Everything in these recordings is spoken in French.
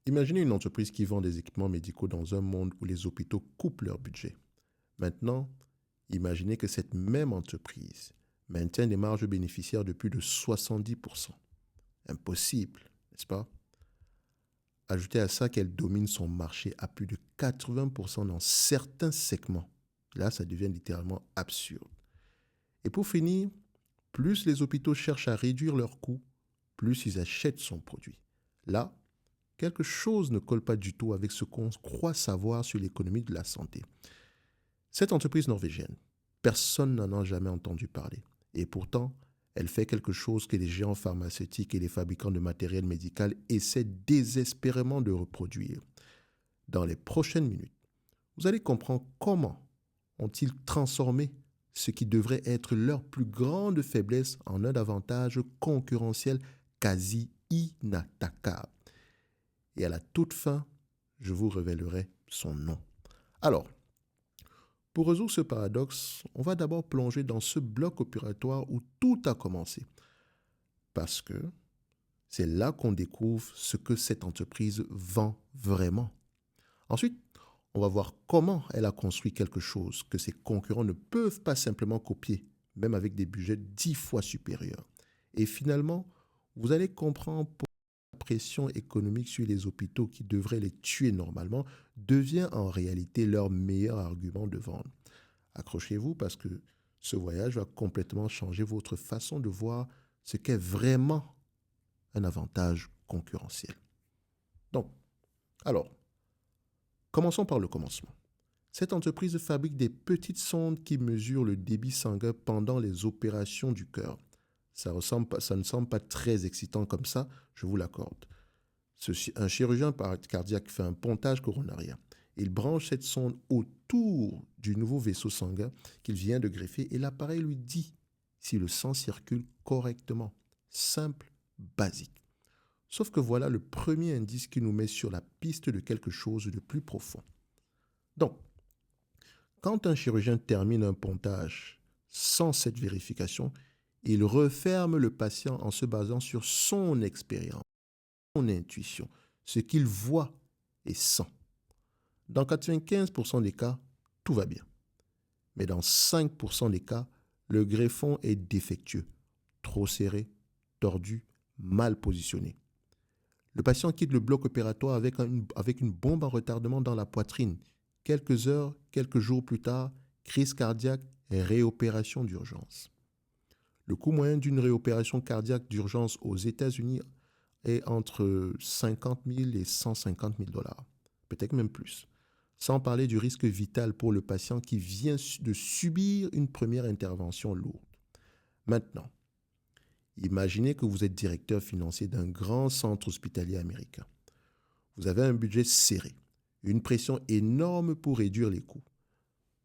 Imaginez une entreprise qui vend des équipements médicaux dans un monde où les hôpitaux coupent leur budget. Maintenant, imaginez que cette même entreprise maintient des marges bénéficiaires de plus de 70%. Impossible, n'est-ce pas? Ajoutez à ça qu'elle domine son marché à plus de 80% dans certains segments. Là, ça devient littéralement absurde. Et pour finir, plus les hôpitaux cherchent à réduire leurs coûts, plus ils achètent son produit. Là, quelque chose ne colle pas du tout avec ce qu'on croit savoir sur l'économie de la santé. Cette entreprise norvégienne, personne n'en a jamais entendu parler. Et pourtant, elle fait quelque chose que les géants pharmaceutiques et les fabricants de matériel médical essaient désespérément de reproduire. Dans les prochaines minutes, vous allez comprendre comment ont-ils transformé ce qui devrait être leur plus grande faiblesse en un avantage concurrentiel quasi inattaquable. Et à la toute fin, je vous révélerai son nom. Alors, pour résoudre ce paradoxe, on va d'abord plonger dans ce bloc opératoire où tout a commencé. Parce que c'est là qu'on découvre ce que cette entreprise vend vraiment. Ensuite, on va voir comment elle a construit quelque chose que ses concurrents ne peuvent pas simplement copier, même avec des budgets 10 fois supérieurs. Et finalement, vous allez comprendre pourquoi la pression économique sur les hôpitaux qui devrait les tuer normalement devient en réalité leur meilleur argument de vente. Accrochez-vous parce que ce voyage va complètement changer votre façon de voir ce qu'est vraiment un avantage concurrentiel. Donc, alors, commençons par le commencement. Cette entreprise fabrique des petites sondes qui mesurent le débit sanguin pendant les opérations du cœur. Ça ne semble pas très excitant comme ça, je vous l'accorde. Un chirurgien cardiaque fait un pontage coronarien. Il branche cette sonde autour du nouveau vaisseau sanguin qu'il vient de greffer et l'appareil lui dit si le sang circule correctement. Simple, basique. Sauf que voilà le premier indice qui nous met sur la piste de quelque chose de plus profond. Donc, quand un chirurgien termine un pontage sans cette vérification, il referme le patient en se basant sur son expérience, son intuition, ce qu'il voit et sent. Dans 95% des cas, tout va bien. Mais dans 5% des cas, le greffon est défectueux, trop serré, tordu, mal positionné. Le patient quitte le bloc opératoire avec une bombe à retardement dans la poitrine. Quelques heures, quelques jours plus tard, crise cardiaque et réopération d'urgence. Le coût moyen d'une réopération cardiaque d'urgence aux États-Unis est entre 50 000 et 150 000 dollars, peut-être même plus. Sans parler du risque vital pour le patient qui vient de subir une première intervention lourde. Maintenant, imaginez que vous êtes directeur financier d'un grand centre hospitalier américain. Vous avez un budget serré, une pression énorme pour réduire les coûts.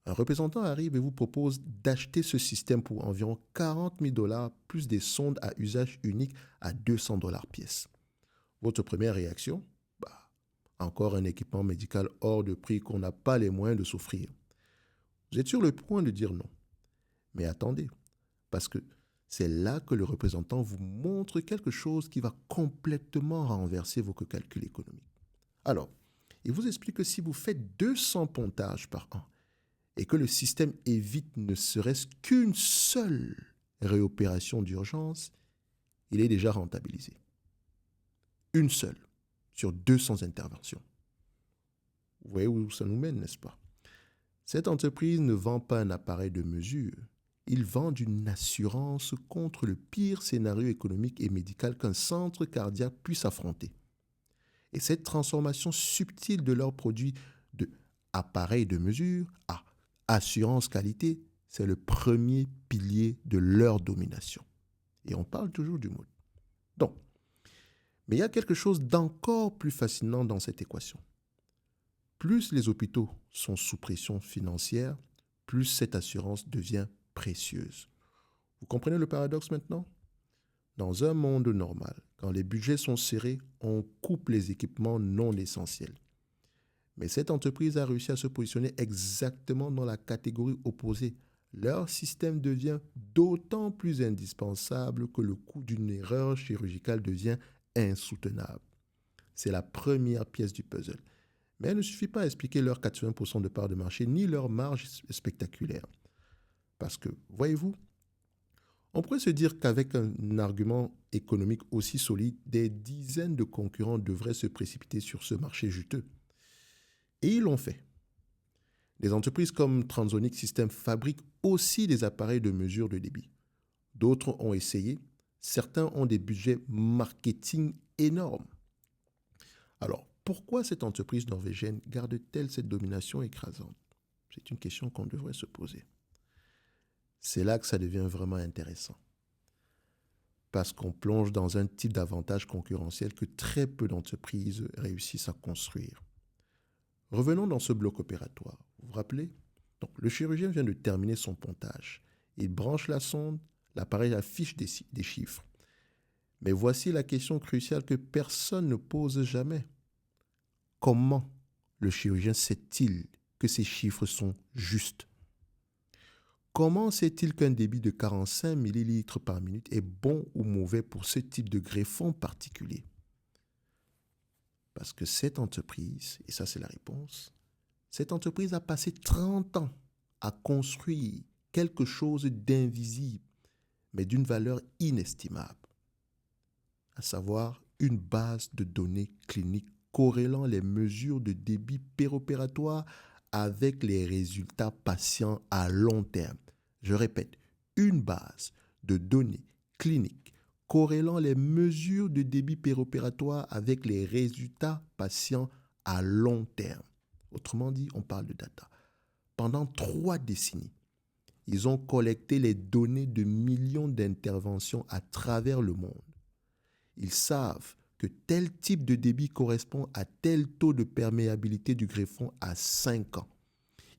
Un représentant arrive et vous propose d'acheter ce système pour environ 40 000 dollars plus des sondes à usage unique à 200 dollars pièce. Votre première réaction? Encore un équipement médical hors de prix qu'on n'a pas les moyens de s'offrir. Vous êtes sur le point de dire non. Mais attendez, parce que c'est là que le représentant vous montre quelque chose qui va complètement renverser vos calculs économiques. Alors, il vous explique que si vous faites 200 pontages par an et que le système évite ne serait-ce qu'une seule réopération d'urgence, il est déjà rentabilisé. Une seule sur 200 interventions. Vous voyez où ça nous mène, n'est-ce pas? Cette entreprise ne vend pas un appareil de mesure. Il vend une assurance contre le pire scénario économique et médical qu'un centre cardiaque puisse affronter. Et cette transformation subtile de leur produit de appareil de mesure à assurance qualité, c'est le premier pilier de leur domination. Et on parle toujours du mot. Donc, mais il y a quelque chose d'encore plus fascinant dans cette équation. Plus les hôpitaux sont sous pression financière, plus cette assurance devient précieuse. Vous comprenez le paradoxe maintenant? Dans un monde normal, quand les budgets sont serrés, on coupe les équipements non essentiels. Mais cette entreprise a réussi à se positionner exactement dans la catégorie opposée. Leur système devient d'autant plus indispensable que le coût d'une erreur chirurgicale devient insoutenable. C'est la première pièce du puzzle. Mais il ne suffit pas à expliquer leurs 80% de part de marché ni leur marge spectaculaire. Parce que, voyez-vous, on pourrait se dire qu'avec un argument économique aussi solide, des dizaines de concurrents devraient se précipiter sur ce marché juteux. Et ils l'ont fait. Des entreprises comme Transonic Systems fabriquent aussi des appareils de mesure de débit. D'autres ont essayé. Certains ont des budgets marketing énormes. Alors, pourquoi cette entreprise norvégienne garde-t-elle cette domination écrasante? C'est une question qu'on devrait se poser. C'est là que ça devient vraiment intéressant. Parce qu'on plonge dans un type d'avantage concurrentiel que très peu d'entreprises réussissent à construire. Revenons dans ce bloc opératoire. Vous vous rappelez? Donc, le chirurgien vient de terminer son pontage. Il branche la sonde, l'appareil affiche des chiffres. Mais voici la question cruciale que personne ne pose jamais. Comment le chirurgien sait-il que ces chiffres sont justes? Comment sait-il qu'un débit de 45 millilitres par minute est bon ou mauvais pour ce type de greffon particulier? Parce que cette entreprise, et ça c'est la réponse, cette entreprise a passé 30 ans à construire quelque chose d'invisible, mais d'une valeur inestimable, à savoir une base de données cliniques corrélant les mesures de débit péropératoire avec les résultats patients à long terme. Je répète, une base de données cliniques corrélant les mesures de débit péropératoire avec les résultats patients à long terme. Autrement dit, on parle de data. Pendant 3 décennies, ils ont collecté les données de millions d'interventions à travers le monde. Ils savent que tel type de débit correspond à tel taux de perméabilité du greffon à 5 ans.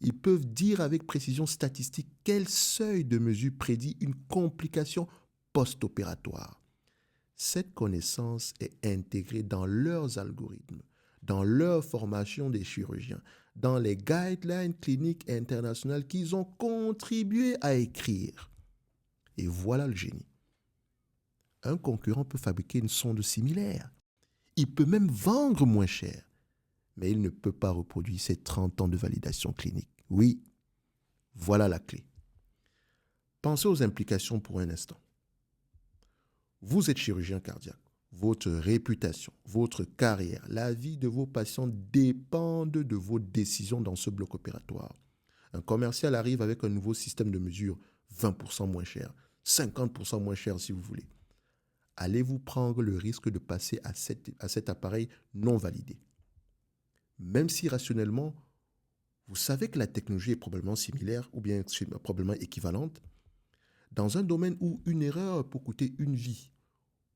Ils peuvent dire avec précision statistique quel seuil de mesure prédit une complication post-opératoire. Cette connaissance est intégrée dans leurs algorithmes, dans leur formation des chirurgiens, dans les guidelines cliniques internationales qu'ils ont contribué à écrire. Et voilà le génie. Un concurrent peut fabriquer une sonde similaire. Il peut même vendre moins cher. Mais il ne peut pas reproduire ces 30 ans de validation clinique. Oui, voilà la clé. Pensez aux implications pour un instant. Vous êtes chirurgien cardiaque. Votre réputation, votre carrière, la vie de vos patients dépendent de vos décisions dans ce bloc opératoire. Un commercial arrive avec un nouveau système de mesure 20% moins cher, 50% moins cher si vous voulez. Allez-vous prendre le risque de passer à cet appareil non validé? Même si rationnellement, vous savez que la technologie est probablement similaire ou bien probablement équivalente, dans un domaine où une erreur peut coûter une vie,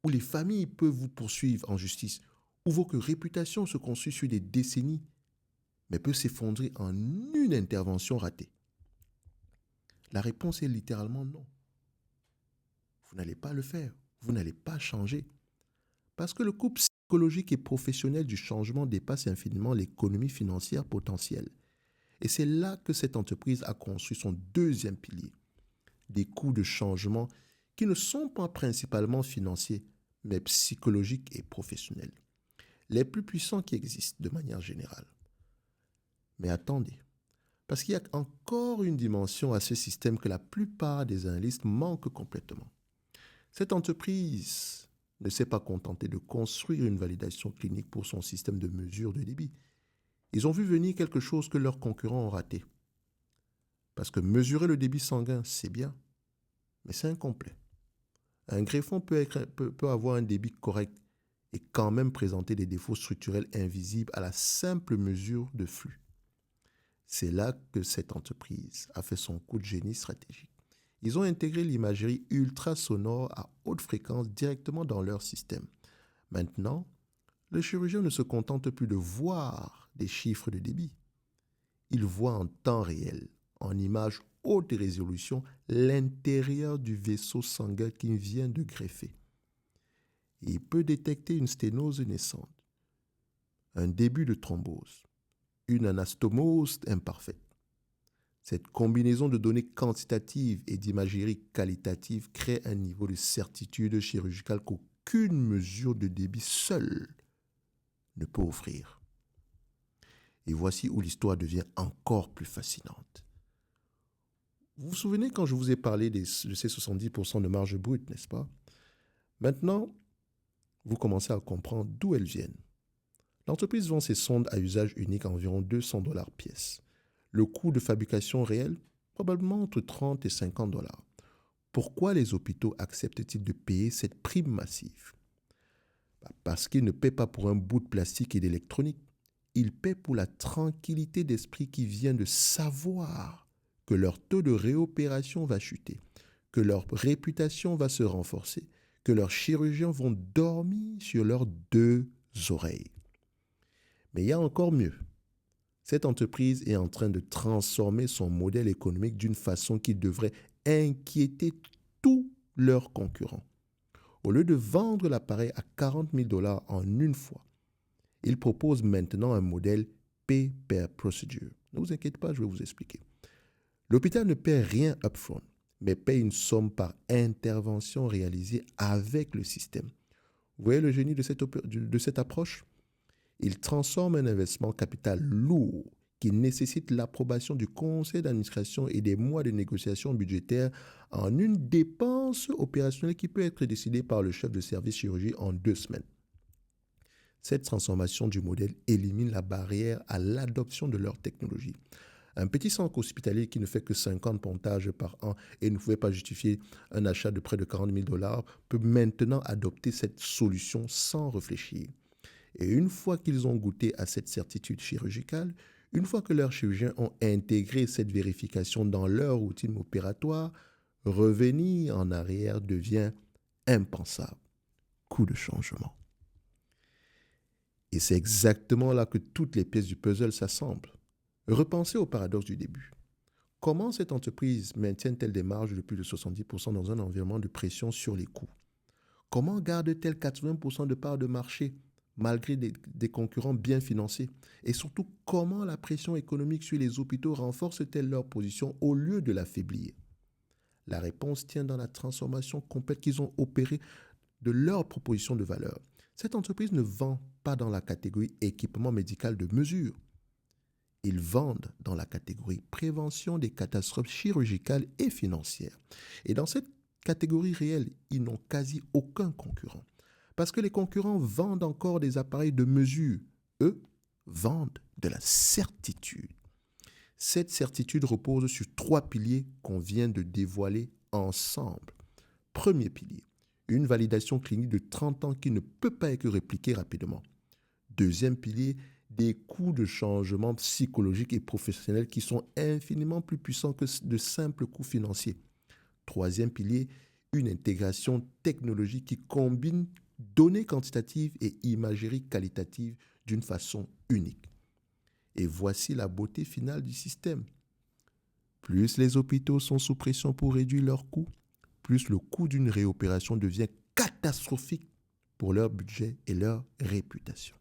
où les familles peuvent vous poursuivre en justice, où votre réputation se construit sur des décennies, mais peut s'effondrer en une intervention ratée. La réponse est littéralement non. Vous n'allez pas le faire, vous n'allez pas changer. Parce que le coût psychologique et professionnel du changement dépasse infiniment l'économie financière potentielle. Et c'est là que cette entreprise a construit son deuxième pilier, des coûts de changement qui ne sont pas principalement financiers, mais psychologiques et professionnels, les plus puissants qui existent de manière générale. Mais attendez, parce qu'il y a encore une dimension à ce système que la plupart des analystes manquent complètement. Cette entreprise ne s'est pas contentée de construire une validation clinique pour son système de mesure de débit. Ils ont vu venir quelque chose que leurs concurrents ont raté. Parce que mesurer le débit sanguin, c'est bien, mais c'est incomplet. Un greffon peut avoir un débit correct et quand même présenter des défauts structurels invisibles à la simple mesure de flux. C'est là que cette entreprise a fait son coup de génie stratégique. Ils ont intégré l'imagerie ultrasonore à haute fréquence directement dans leur système. Maintenant, le chirurgien ne se contente plus de voir des chiffres de débit. Il voit en temps réel, en image haute résolution, l'intérieur du vaisseau sanguin qu'il vient de greffer. Et il peut détecter une sténose naissante, un début de thrombose, une anastomose imparfaite. Cette combinaison de données quantitatives et d'imagerie qualitative crée un niveau de certitude chirurgicale qu'aucune mesure de débit seule ne peut offrir. Et voici où l'histoire devient encore plus fascinante. Vous vous souvenez quand je vous ai parlé de ces 70% de marge brute, n'est-ce pas? Maintenant, vous commencez à comprendre d'où elles viennent. L'entreprise vend ses sondes à usage unique à environ 200 $ pièce. Le coût de fabrication réel, probablement entre 30 et 50 $. Pourquoi les hôpitaux acceptent-ils de payer cette prime massive? Parce qu'ils ne paient pas pour un bout de plastique et d'électronique. Ils paient pour la tranquillité d'esprit qui vient de savoir que leur taux de réopération va chuter, que leur réputation va se renforcer, que leurs chirurgiens vont dormir sur leurs deux oreilles. Mais il y a encore mieux. Cette entreprise est en train de transformer son modèle économique d'une façon qui devrait inquiéter tous leurs concurrents. Au lieu de vendre l'appareil à 40 000 $ en une fois, ils proposent maintenant un modèle pay per procedure. Ne vous inquiétez pas, je vais vous expliquer. L'hôpital ne paie rien upfront, mais paie une somme par intervention réalisée avec le système. Vous voyez le génie de cette approche? Il transforme un investissement capital lourd qui nécessite l'approbation du conseil d'administration et des mois de négociation budgétaire en une dépense opérationnelle qui peut être décidée par le chef de service chirurgie en 2 semaines. Cette transformation du modèle élimine la barrière à l'adoption de leur technologie. Un petit centre hospitalier qui ne fait que 50 pontages par an et ne pouvait pas justifier un achat de près de 40 000 $ peut maintenant adopter cette solution sans réfléchir. Et une fois qu'ils ont goûté à cette certitude chirurgicale, une fois que leurs chirurgiens ont intégré cette vérification dans leur routine opératoire, revenir en arrière devient impensable. Coup de changement. Et c'est exactement là que toutes les pièces du puzzle s'assemblent. Repensez au paradoxe du début. Comment cette entreprise maintient-elle des marges de plus de 70% dans un environnement de pression sur les coûts? Comment garde-t-elle 80% de parts de marché malgré des concurrents bien financés? Et surtout, comment la pression économique sur les hôpitaux renforce-t-elle leur position au lieu de l'affaiblir? La réponse tient dans la transformation complète qu'ils ont opérée de leur proposition de valeur. Cette entreprise ne vend pas dans la catégorie équipement médical de mesure. Ils vendent dans la catégorie prévention des catastrophes chirurgicales et financières. Et dans cette catégorie réelle, ils n'ont quasi aucun concurrent. Parce que les concurrents vendent encore des appareils de mesure. Eux vendent de la certitude. Cette certitude repose sur 3 piliers qu'on vient de dévoiler ensemble. Premier pilier, une validation clinique de 30 ans qui ne peut pas être répliquée rapidement. Deuxième pilier, des coûts de changement psychologiques et professionnels qui sont infiniment plus puissants que de simples coûts financiers. Troisième pilier, une intégration technologique qui combine données quantitatives et imagerie qualitative d'une façon unique. Et voici la beauté finale du système. Plus les hôpitaux sont sous pression pour réduire leurs coûts, plus le coût d'une réopération devient catastrophique pour leur budget et leur réputation.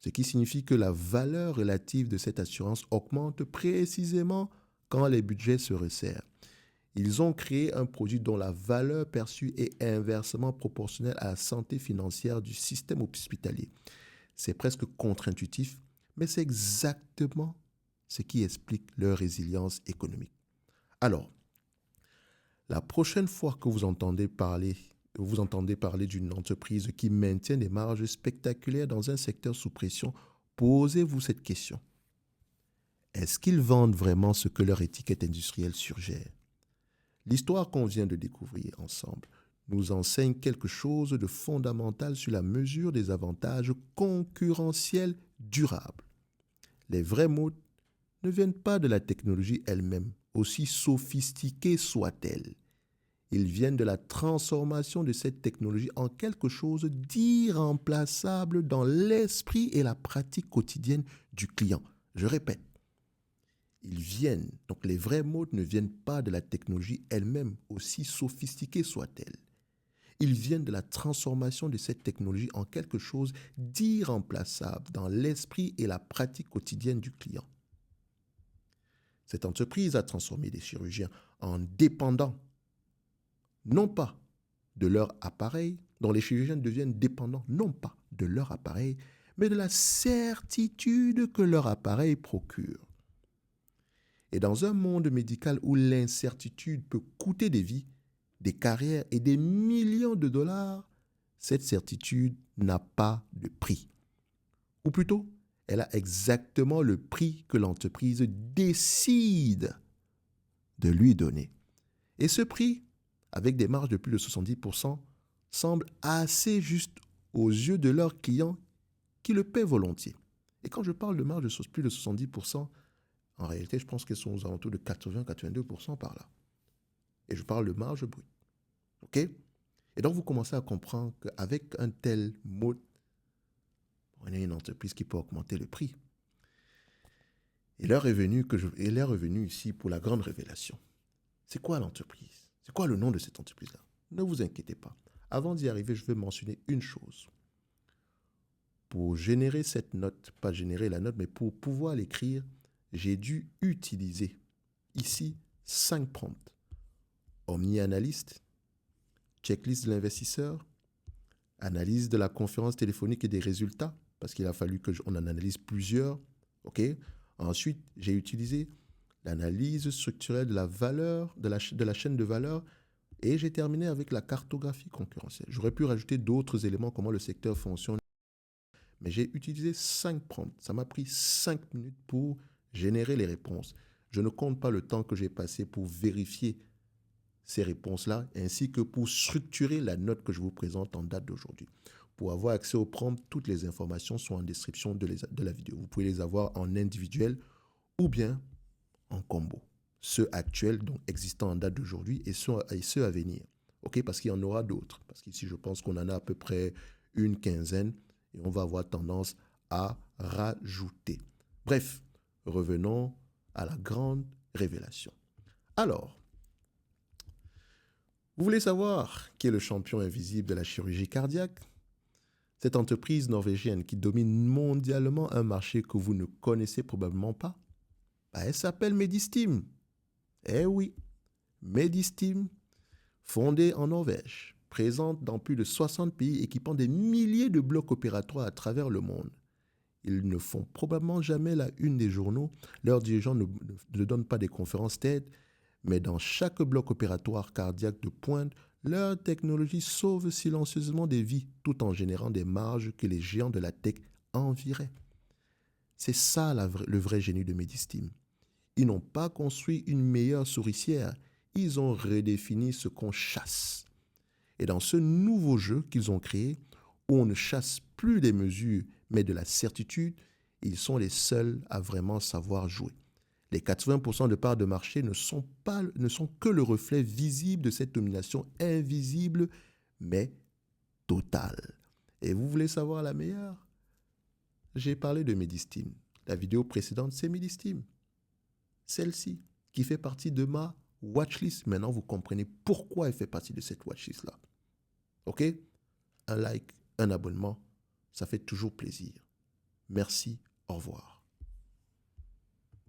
Ce qui signifie que la valeur relative de cette assurance augmente précisément quand les budgets se resserrent. Ils ont créé un produit dont la valeur perçue est inversement proportionnelle à la santé financière du système hospitalier. C'est presque contre-intuitif, mais c'est exactement ce qui explique leur résilience économique. Alors, la prochaine fois que vous entendez parler d'une entreprise qui maintient des marges spectaculaires dans un secteur sous pression, posez-vous cette question. Est-ce qu'ils vendent vraiment ce que leur étiquette industrielle suggère? L'histoire qu'on vient de découvrir ensemble nous enseigne quelque chose de fondamental sur la mesure des avantages concurrentiels durables. Les vrais mots ne viennent pas de la technologie elle-même, aussi sophistiquée soit-elle. Ils viennent de la transformation de cette technologie en quelque chose d'irremplaçable dans l'esprit et la pratique quotidienne du client. Je répète, donc les vrais mots ne viennent pas de la technologie elle-même, aussi sophistiquée soit-elle. Ils viennent de la transformation de cette technologie en quelque chose d'irremplaçable dans l'esprit et la pratique quotidienne du client. Cette entreprise a transformé les chirurgiens en dépendants, non pas de leur appareil, dont les chirurgiens deviennent dépendants non pas de leur appareil, mais de la certitude que leur appareil procure. Et dans un monde médical où l'incertitude peut coûter des vies, des carrières et des millions de dollars, cette certitude n'a pas de prix. Ou plutôt, elle a exactement le prix que l'entreprise décide de lui donner. Et ce prix, avec des marges de plus de 70%, semble assez juste aux yeux de leurs clients qui le paient volontiers. Et quand je parle de marge de plus de 70%, en réalité, je pense qu'elles sont aux alentours de 80-82% par là. Et je parle de marge brute. OK? Et donc, vous commencez à comprendre qu'avec un tel mode, on a une entreprise qui peut augmenter le prix. Et l'heure est venue ici pour la grande révélation. C'est quoi l'entreprise? C'est quoi le nom de cette entreprise-là? Ne vous inquiétez pas. Avant d'y arriver, je vais mentionner une chose. Pour générer cette note, pas générer la note, mais pour pouvoir l'écrire, j'ai dû utiliser ici 5 prompts. Omni-analyste, checklist de l'investisseur, analyse de la conférence téléphonique et des résultats, parce qu'il a fallu qu'on en analyse plusieurs. OK? Ensuite, j'ai utilisé l'analyse structurelle de la valeur, de la chaîne de valeur, et j'ai terminé avec la cartographie concurrentielle. J'aurais pu rajouter d'autres éléments, comment le secteur fonctionne, mais j'ai utilisé 5 prompts. Ça m'a pris 5 minutes pour générer les réponses. Je ne compte pas le temps que j'ai passé pour vérifier ces réponses-là, ainsi que pour structurer la note que je vous présente en date d'aujourd'hui. Pour avoir accès aux prompts, toutes les informations sont en description de la vidéo. Vous pouvez les avoir en individuel ou bien en combo. Ceux actuels, donc existants en date d'aujourd'hui, et ceux à venir. OK? Parce qu'il y en aura d'autres. Parce qu'ici, je pense qu'on en a à peu près une quinzaine et on va avoir tendance à rajouter. Bref, revenons à la grande révélation. Alors, vous voulez savoir qui est le champion invisible de la chirurgie cardiaque? Cette entreprise norvégienne qui domine mondialement un marché que vous ne connaissez probablement pas, elle s'appelle Medistim. Eh oui, Medistim, fondée en Norvège, présente dans plus de 60 pays, équipant des milliers de blocs opératoires à travers le monde. Ils ne font probablement jamais la une des journaux, leurs dirigeants ne donnent pas des conférences TED, mais dans chaque bloc opératoire cardiaque de pointe, leur technologie sauve silencieusement des vies tout en générant des marges que les géants de la tech envieraient. C'est ça le vrai génie de Medistim. Ils n'ont pas construit une meilleure souricière, ils ont redéfini ce qu'on chasse. Et dans ce nouveau jeu qu'ils ont créé, où on ne chasse plus des mesures, mais de la certitude, ils sont les seuls à vraiment savoir jouer. Les 80% de parts de marché ne sont que le reflet visible de cette domination invisible, mais totale. Et vous voulez savoir la meilleure? J'ai parlé de Medistim. La vidéo précédente, c'est Medistim. Celle-ci, qui fait partie de ma watchlist. Maintenant, vous comprenez pourquoi elle fait partie de cette watchlist-là. OK? Un like, un abonnement, ça fait toujours plaisir. Merci, au revoir.